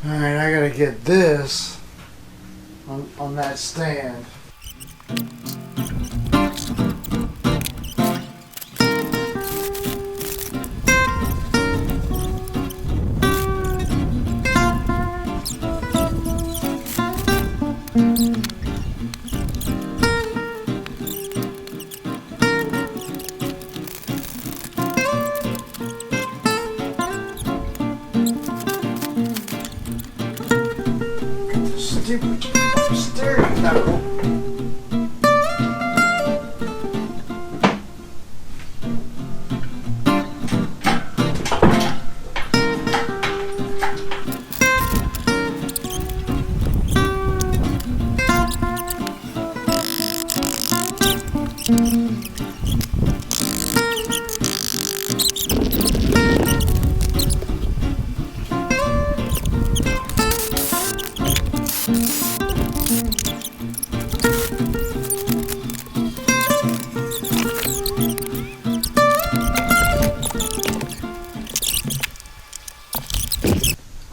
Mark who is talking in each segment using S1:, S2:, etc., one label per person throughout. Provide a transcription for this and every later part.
S1: Alright, I gotta get this on that stand. Stupid steering knuckle.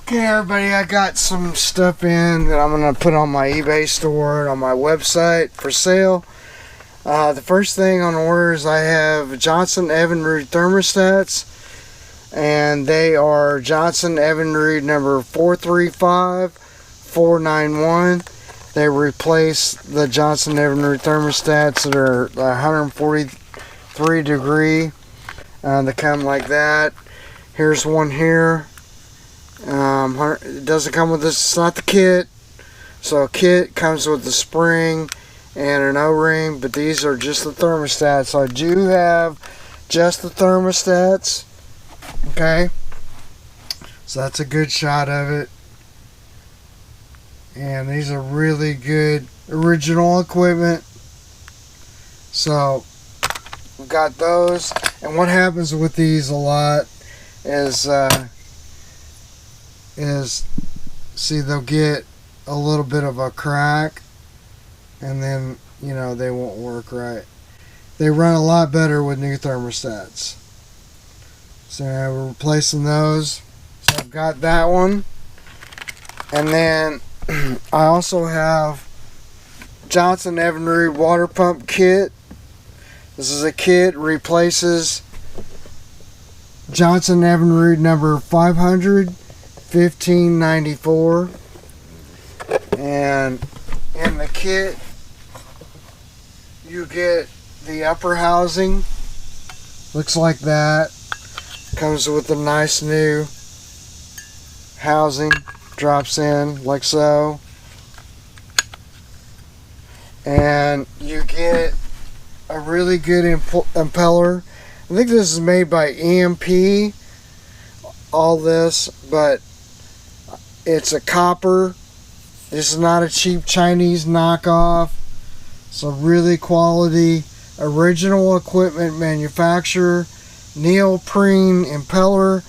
S1: Okay, everybody, I got some stuff in that I'm going to put on my eBay store and on my website for sale. The first thing on order is I have Johnson Evinrude thermostats, and they are Johnson Evinrude number 435491. They replace the Johnson Evinrude thermostats that are 143 degree. They come like that. Here's one here. It doesn't come with this, it's not the kit. So a kit comes with the spring and an O-ring, but these are just the thermostats. So I do have just the thermostats. Okay, so that's a good shot of it. And these are really good original equipment. So we've got those. And what happens with these a lot is see, they'll get a little bit of a crack, and then, you know, they won't work right. They run a lot better with new thermostats. So we're replacing those. So I've got that one. And then I also have Johnson Evinrude water pump kit. This is a kit, replaces Johnson Evinrude number 51594. And in the kit you get the upper housing. Looks like that. Comes with a nice new housing. Drops in like so. And you get a really good impeller. I think this is made by EMP, all this, but it's a copper. This is not a cheap Chinese knockoff. So really quality, original equipment manufacturer, neoprene impeller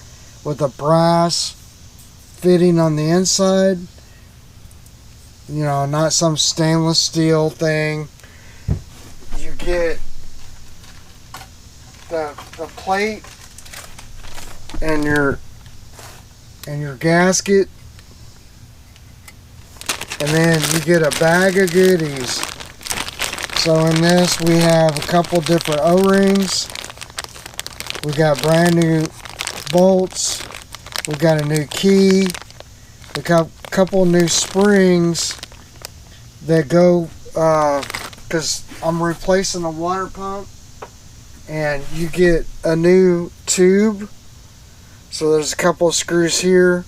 S1: with a brass fitting on the inside. You know, not some stainless steel thing. You get the plate and your gasket, and then you get a bag of goodies. So in this we have a couple different O-rings. We got brand new bolts. We got a new key. We got a couple new springs that go, because I'm replacing the water pump, and you get a new tube. So there's a couple of screws here,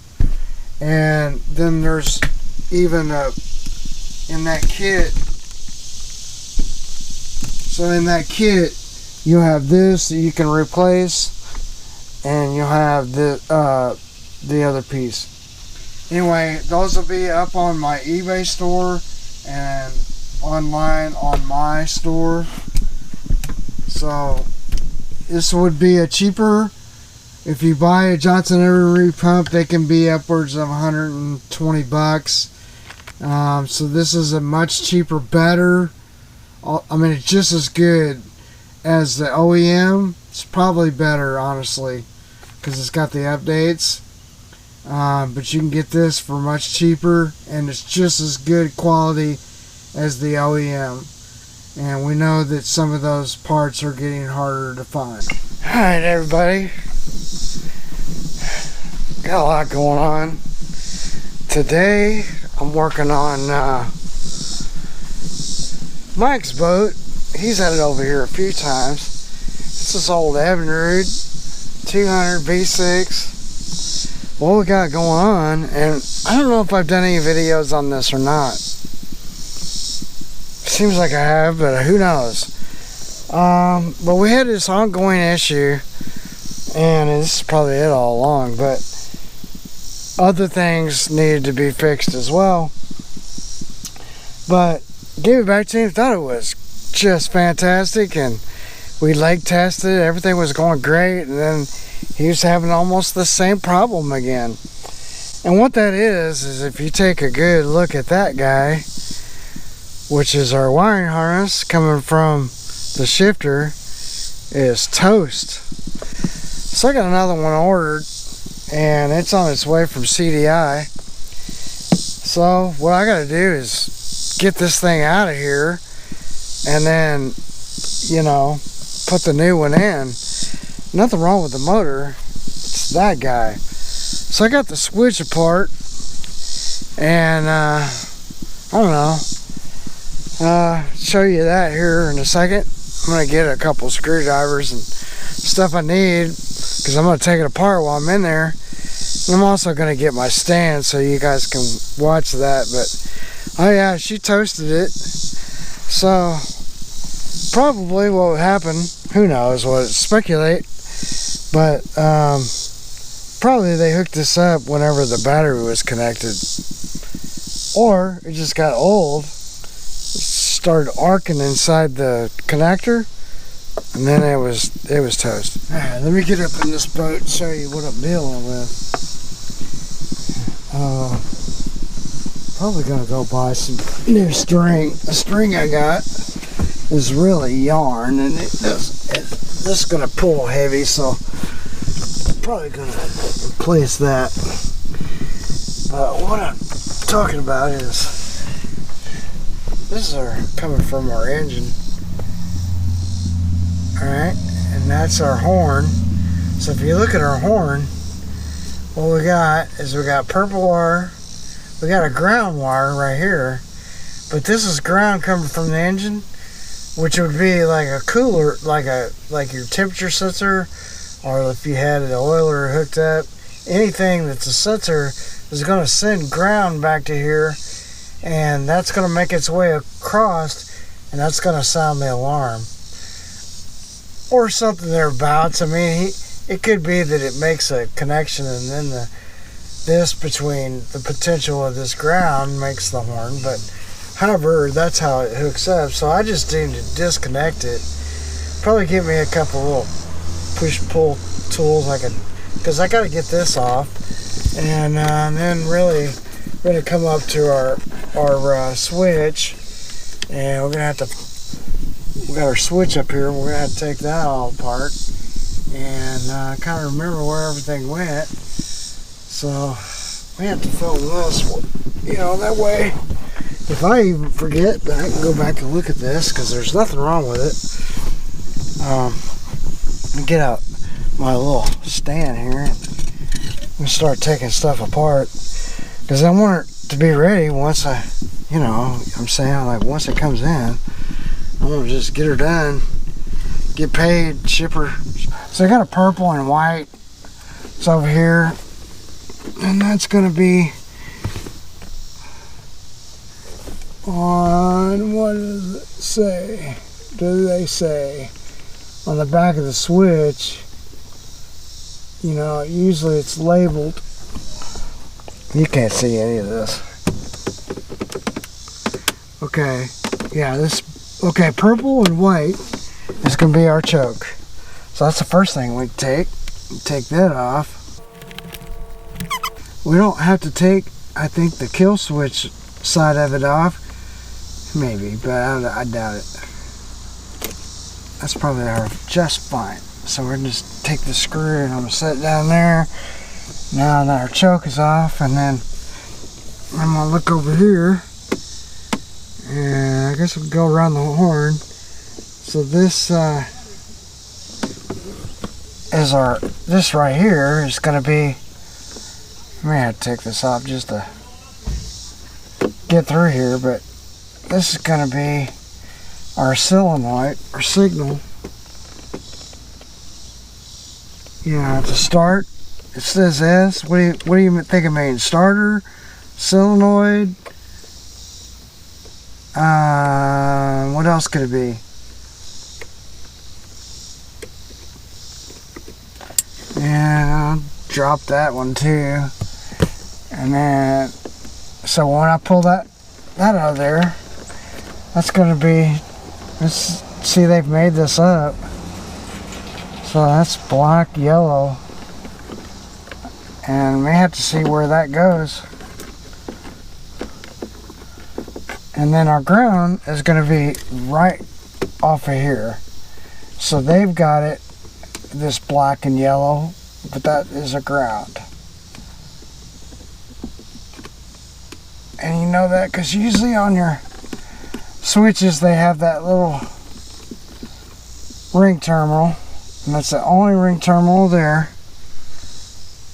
S1: and then there's even in that kit. So in that kit you have this that you can replace, and you'll have the other piece. Anyway, those will be up on my eBay store and online on my store. So this would be a cheaper. If you buy a Johnson Evinrude pump, they can be upwards of 120 bucks. So this is a much cheaper, better. I mean, it's just as good as the OEM. It's probably better, honestly, because it's got the updates. but you can get this for much cheaper, and it's just as good quality as the OEM. And we know that some of those parts are getting harder to find. Alright everybody, got a lot going on. Today I'm working on Mike's boat. He's had it over here a few times. It's this old Evinrude 200 V6. What we got going on, and I don't know if I've done any videos on this or not. Seems like I have, but who knows. But we had this ongoing issue, and this is probably it all along, but other things needed to be fixed as well. But gave it back to him, thought it was just fantastic, and we lake tested, everything was going great, and then he was having almost the same problem again. And what that is if you take a good look at that guy, which is our wiring harness coming from the shifter, is toast. So I got another one ordered, and it's on its way from CDI. So what I got to do is get this thing out of here, and then, you know, put the new one in. Nothing wrong with the motor, it's that guy. So I got the switch apart, and I don't know, show you that here in a second. I'm gonna get a couple screwdrivers and stuff I need, because I'm gonna take it apart while I'm in there. And I'm also gonna get my stand so you guys can watch that. But oh yeah, she toasted it. So probably what would happen, who knows, what speculate, but probably they hooked this up whenever the battery was connected, or it just got old, started arcing inside the connector, and then it was toast. Alright, let me get up in this boat and show you what I'm dealing with. Probably gonna go buy some new string. The string I got is really yarn, and this is gonna pull heavy, so I'm probably gonna replace that. But what I'm talking about is, this is coming from our engine. Alright, and that's our horn. So if you look at our horn, what we got is we got purple wire, we got a ground wire right here, but this is ground coming from the engine, which would be like a cooler, like your temperature sensor, or if you had an oiler hooked up, anything that's a sensor is going to send ground back to here, and that's going to make its way across, and that's going to sound the alarm or something thereabouts. I mean, it could be that it makes a connection, and then this between the potential of this ground makes the horn. But however, that's how it hooks up. So I just need to disconnect it. Probably give me a couple little push-pull tools I could, because I got to get this off, and then really we're going to come up to our switch, and we're going to have to, we got our switch up here, we're going to have to take that all apart and kind of remember where everything went. So we have to film this, you know, that way if I even forget, I can go back and look at this, because there's nothing wrong with it. Let me get out my little stand here and start taking stuff apart, because I want it to be ready once I, you know, I'm saying, like, once it comes in, I want to just get her done, get paid, ship her. So I got a purple and white. It's over here, and that's going to be on, what does it say? Do they say on the back of the switch? You know, usually it's labeled. You can't see any of this. Okay, yeah, this, okay, purple and white is going to be our choke. So that's the first thing we take. Take that off. We don't have to take, I think, the kill switch side of it off. Maybe, but I doubt it. That's probably just fine. So we're going to just take the screw, and I'm going to set it down there, Now that our choke is off, and then I'm gonna look over here, and I guess we'll go around the horn. So this this right here is gonna be, I may have to take this off just to get through here, but this is gonna be our solenoid, or signal. Yeah, to start, it says S. What do you think it means? Starter, solenoid. What else could it be? And I'll drop that one too. And then, so when I pull that out of there, that's gonna be. Let's see, they've made this up. So that's black, yellow, and we have to see where that goes. And then our ground is going to be right off of here. So they've got it, this black and yellow, but that is a ground. And you know that because usually on your switches they have that little ring terminal. And that's the only ring terminal there.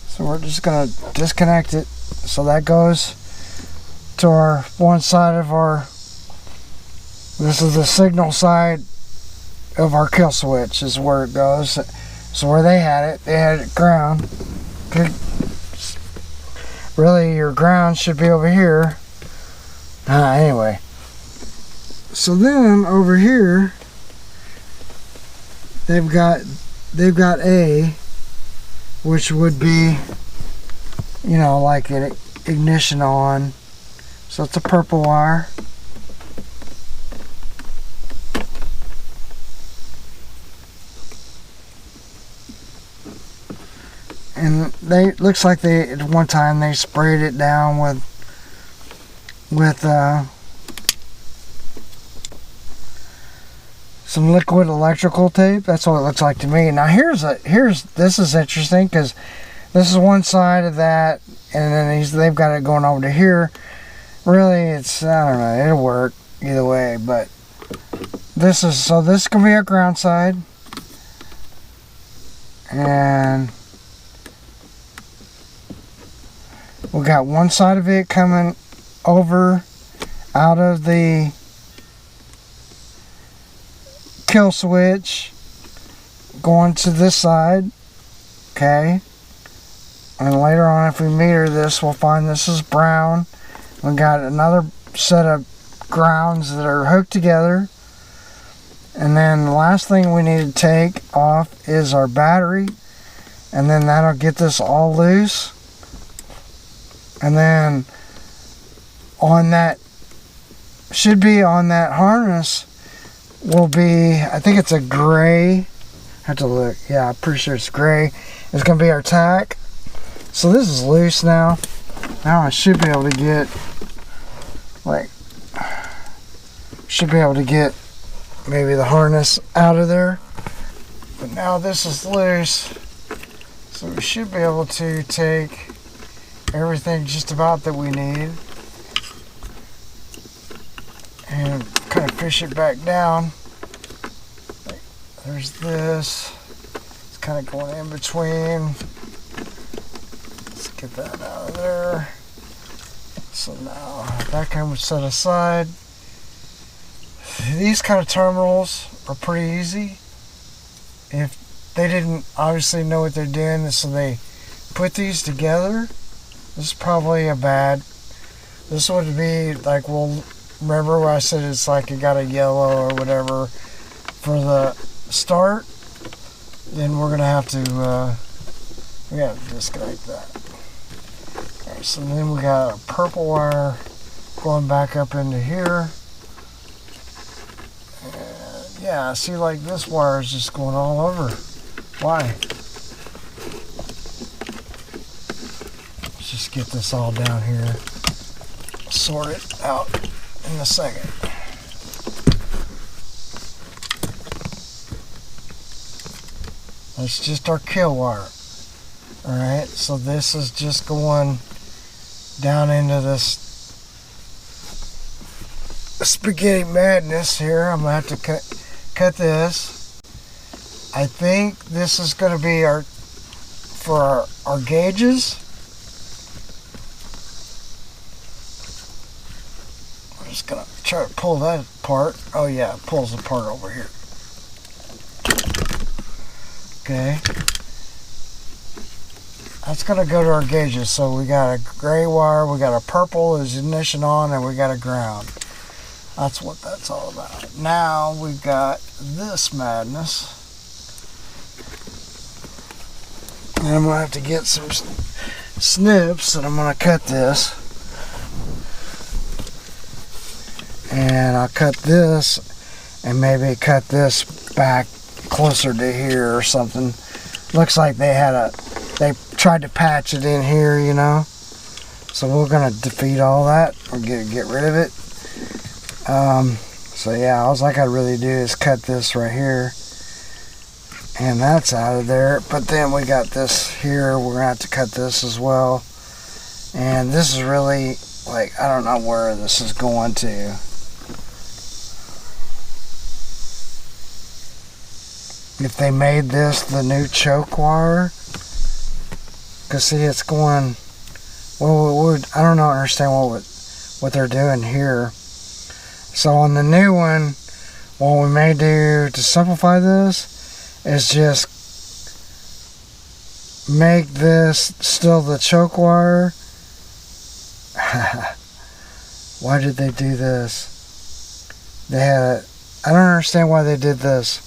S1: So we're just going to disconnect it. So that goes to our one side of our, this is the signal side of our kill switch is where it goes. So where they had it ground. Really your ground should be over here. Anyway. So then over here, they've got A, which would be, you know, like an ignition on. So it's a purple wire. And looks like at one time they sprayed it down with some liquid electrical tape. That's what it looks like to me. Now this is interesting because this is one side of that, and then they've got it going over to here. Really, it's, I don't know, it'll work either way, but this can be our ground side, and we got one side of it coming over out of the kill switch going to this side, okay, and later on if we meter this we'll find this is brown. We got another set of grounds that are hooked together, and then the last thing we need to take off is our battery, and then that'll get this all loose. And then on that, should be on that harness will be, I think it's a gray, I have to look, yeah, I'm pretty sure it's gray. It's going to be our tack. So this is loose now. Now I should be able to get, maybe the harness out of there. But now this is loose. So we should be able to take everything just about that we need and kind of fish it back down. There's this. It's kind of going in between. Let's get that out of there. So now that can be set aside. These kind of terminals are pretty easy. If they didn't obviously know what they're doing, so they put these together. This is probably this would be like, well, remember where I said it's like it got a yellow or whatever for the start? Then we're gonna have to we gotta disconnect that. Alright, so then we got a purple wire going back up into here. And yeah, see, like this wire is just going all over. Why? Let's just get this all down here. Sort it out in a second. That's just our kill wire. Alright, so this is just going down into this spaghetti madness here. I'm going to have to cut this. I think this is going to be for our gauges. I'm just going to try to pull that apart. Oh yeah, it pulls apart over here. Okay. That's going to go to our gauges. So we got a gray wire, we got a purple is ignition on, and we got a ground. That's what that's all about. Now we've got this madness. And I'm going to have to get some snips, and I'm going to cut this. And I'll cut this, and maybe cut this back closer to here or something. Looks like they tried to patch it in here, you know. So we're gonna defeat all that or get rid of it. So yeah, all I gotta really do is cut this right here, and that's out of there. But then we got this here. We're gonna have to cut this as well. And this is really like, I don't know where this is going to. If they made this the new choke wire, because see, it's going, well, I don't know, understand what they're doing here. So on the new one, what we may do to simplify this is just make this still the choke wire. Why did they do this? I don't understand why they did this.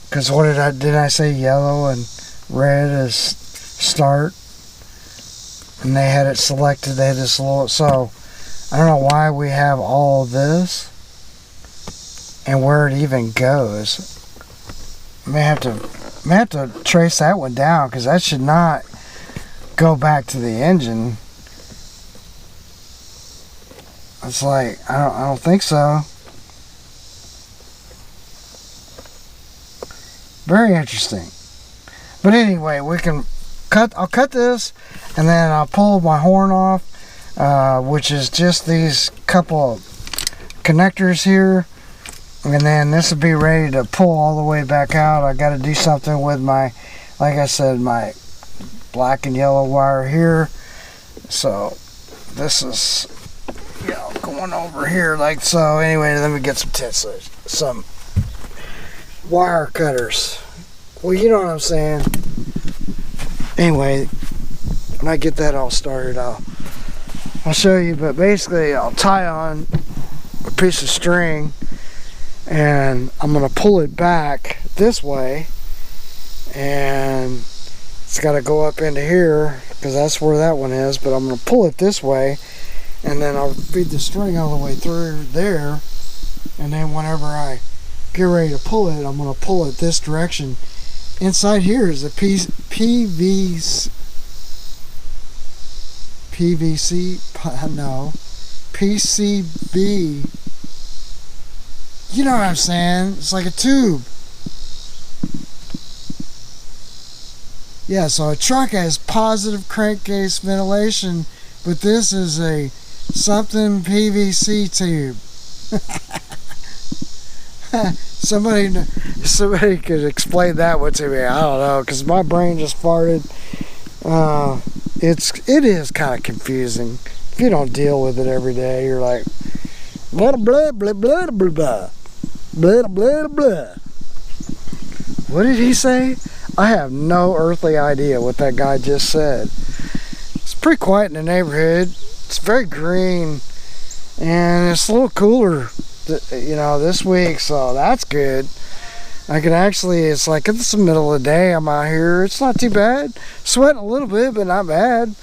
S1: Because what didn't I say yellow and red is start? And they had it selected, they had this little, so I don't know why we have all this and where it even goes. I may have to trace that one down, because that should not go back to the engine. It's like, I don't think so. Very interesting. But anyway, I'll cut this, and then I'll pull my horn off, which is just these couple of connectors here. And then this will be ready to pull all the way back out. I got to do something with my, like I said, my black and yellow wire here. So this is, going over here like so. Anyway, let me get some wire cutters. Well, you know what I'm saying. Anyway, when I get that all started, I'll show you. But basically, I'll tie on a piece of string, and I'm gonna pull it back this way, and it's got to go up into here because that's where that one is. But I'm gonna pull it this way, and then I'll feed the string all the way through there, and then whenever I get ready to pull it, I'm going to pull it this direction. Inside here is a PCB. You know what I'm saying? It's like a tube. Yeah, so a truck has positive crankcase ventilation, but this is a something PVC tube. Somebody could explain that one to me. I don't know, because my brain just farted. It is kind of confusing if you don't deal with it every day. You're like blah blah blah blah blah blah blah blah blah. What did he say? I have no earthly idea what that guy just said. It's pretty quiet in the neighborhood. It's very green, and it's a little cooler, this week, so that's good. I can actually, it's like it's the middle of the day, I'm out here, it's not too bad. Sweating a little bit, but not bad.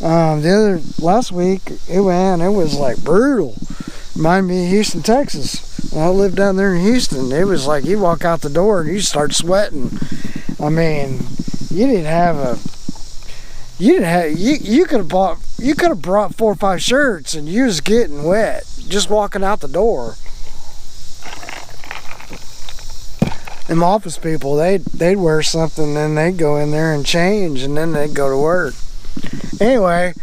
S1: Last week, it was like brutal. Reminded me of Houston, Texas. When I lived down there in Houston, it was like you walk out the door and you start sweating. I mean, you could have brought 4 or 5 shirts and you was getting wet just walking out the door. them office people, they'd wear something, then they'd go in there and change, and then they'd go to work. Anyway,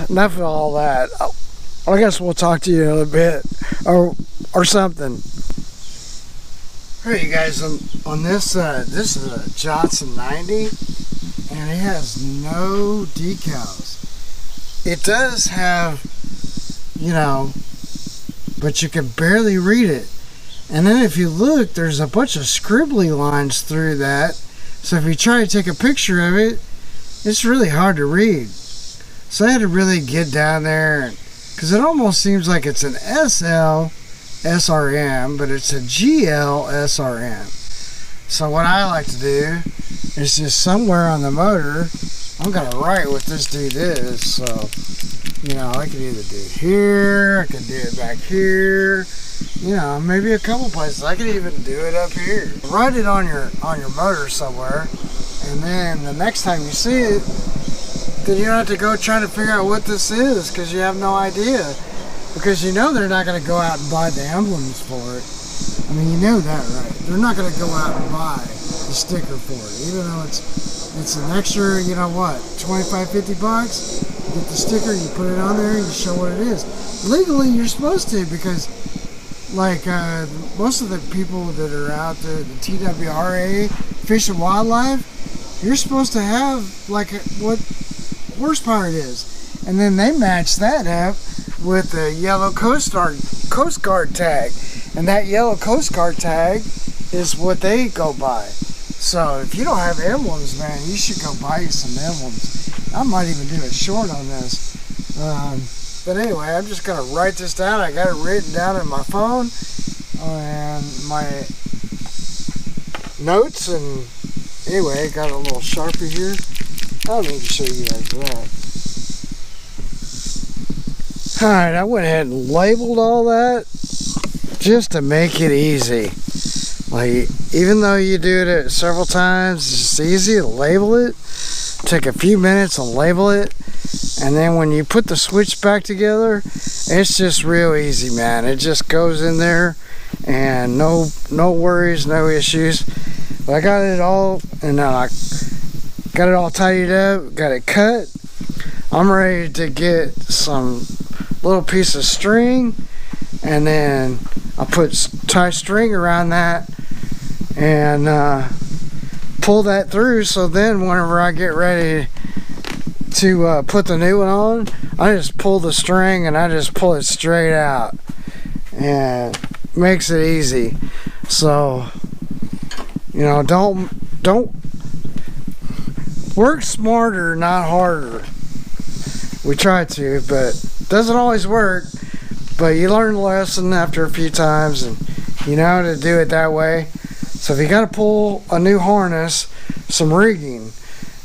S1: enough of all that. I guess we'll talk to you in a bit, or something. Alright, you guys, on this, this is a Johnson 90, and it has no decals. It does have, you know, but you can barely read it. And then if you look, there's a bunch of scribbly lines through that. So if you try to take a picture of it, it's really hard to read. So I had to really get down there, because it almost seems like it's an SL SRM, but it's a GL SRM. So what I like to do is just somewhere on the motor, I'm going to write what this dude is. So, you know, I could either do it here, I could do it back here, you know, maybe a couple places. I could even do it up here. Write it on your motor somewhere, and then the next time you see it, then you don't have to go trying to figure out what this is, because you have no idea. Because you know they're not going to go out and buy the emblems for it. I mean, you know that, right? They're not going to go out and buy the sticker for it, even though it's an extra, you know what, 25, 50 bucks. You get the sticker, you put it on there, you show what it is. Legally, you're supposed to, because like most of the people that are out there, the TWRA, Fish and Wildlife, you're supposed to have like what horsepower it is, and then they match that up with the yellow Coast Guard tag, and that yellow Coast Guard tag is what they go by. So if you don't have emblems, man, you should go buy you some emblems. I might even do a short on this. But anyway, I'm just gonna write this down. I got it written down in my phone and my notes, and anyway, got a little Sharpie here. I don't need to show you guys that. Alright, I went ahead and labeled all that just to make it easy. Like, even though you do it several times, it's just easy to label it. Take a few minutes and label it. And then when you put the switch back together, it's just real easy, man. It just goes in there and no worries, no issues. But I got it all, and I got it all tidied up, got it cut. I'm ready to get some little piece of string, and then I tie string around that and pull that through, so then whenever I get ready to put the new one on, I just pull the string and I just pull it straight out, and makes it easy. So, you know, don't work smarter, not harder. We try to, but it doesn't always work. But you learn the lesson after a few times, and you know how to do it that way. So if you got to pull a new harness, some rigging,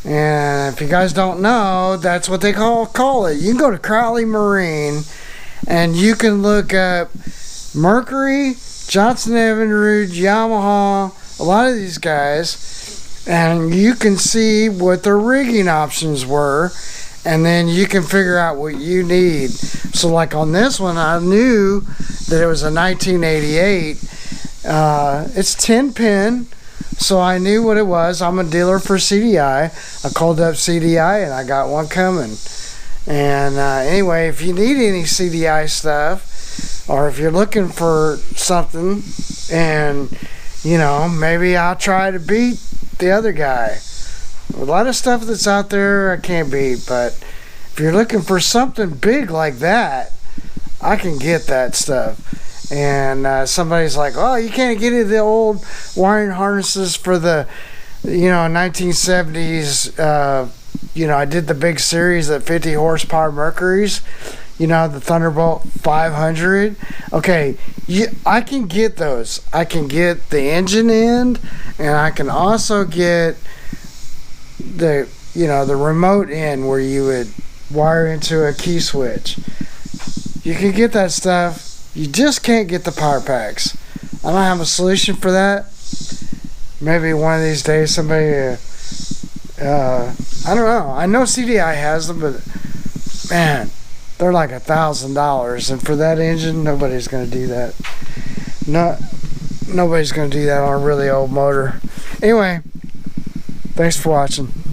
S1: and if you guys don't know, that's what they call it. You can go to Crowley Marine, and you can look up Mercury, Johnson Evinrude, Yamaha, a lot of these guys, and you can see what their rigging options were, and then you can figure out what you need. So like on this one, I knew that it was a 1988. It's 10 pin, so I knew what it was. I'm a dealer for CDI. I called up CDI and I got one coming. And anyway, if you need any CDI stuff, or if you're looking for something, and you know, maybe I'll try to beat the other guy. A lot of stuff that's out there I can't beat, but if you're looking for something big like that, I can get that stuff. And somebody's like, oh, you can't get any of the old wiring harnesses for the, you know, 1970s. You know, I did the big series of 50 horsepower Mercuries, you know, the Thunderbolt 500. Okay, I can get those. I can get the engine end, and I can also get the, you know, the remote end where you would wire into a key switch. You can get that stuff. You just can't get the power packs. I don't have a solution for that. Maybe one of these days somebody, I don't know. I know CDI has them, but man, they're like $1,000, and for that engine, nobody's going to do that. nobody's going to do that on a really old motor. Anyway, thanks for watching.